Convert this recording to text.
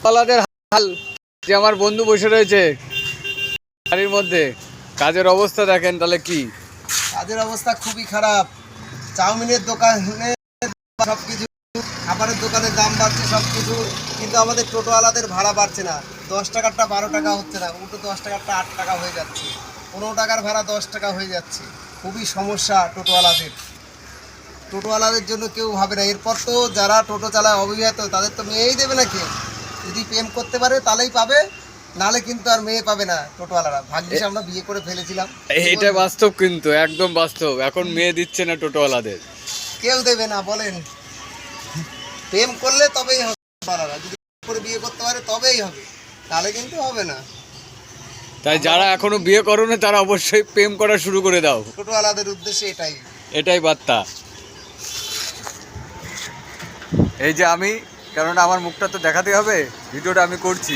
পালাদের হাল যে আমার বন্ধু বসে রয়েছে গাড়ির মধ্যে, কাজের অবস্থা দেখেন তাহলে কি। কাজের অবস্থা খুবই খারাপ। চাউমিনের দোকানে সব কিছু, খাবারের দোকানের দাম বাড়ছে সব কিছু, কিন্তু আমাদের টোটোওয়ালাদের ভাড়া বাড়ছে না। 10 টাকারটা 12 টাকা হচ্ছে না, উল্টো 10 টাকারটা 8 টাকা হয়ে যাচ্ছে। 15 টাকার ভাড়া 10 টাকা হয়ে যাচ্ছে। খুবই সমস্যা টোটোওয়ালাদের। টোটোওয়ালাদের জন্য কেউ ভাবে না। এরপর তো যারা টোটো চালায় অবিবাহিত, তাদের তো মেয়েই দেবে না কেউ। যদি প্রেম করতে পারে তাহলেই পাবে, নালে কিন্তু আর মেয়ে পাবে না টোটোওয়ালারা। ভাগ্যিস আমরা বিয়ে করে ফেলেছিলাম। এটা বাস্তব, কিন্তু একদম বাস্তব। এখন মেয়ে দিচ্ছে না টোটোওয়ালাদের। কেউ দেবে না বলেন। প্রেম করলে তবেই হবে টোটোওয়ালারা, যদি করে বিয়ে করতে পারে তবেই হবে, তাহলে কিন্তু হবে না। তাই যারা এখনো বিয়ে করোনি তারা অবশ্যই প্রেম করা শুরু করে দাও। টোটোওয়ালাদের উদ্দেশ্যে এটাই। এটাই বার্তা। এই যে আমি, কারণ আমার মুখটা তো দেখাতে হবে, ভিডিওটা আমি করছি।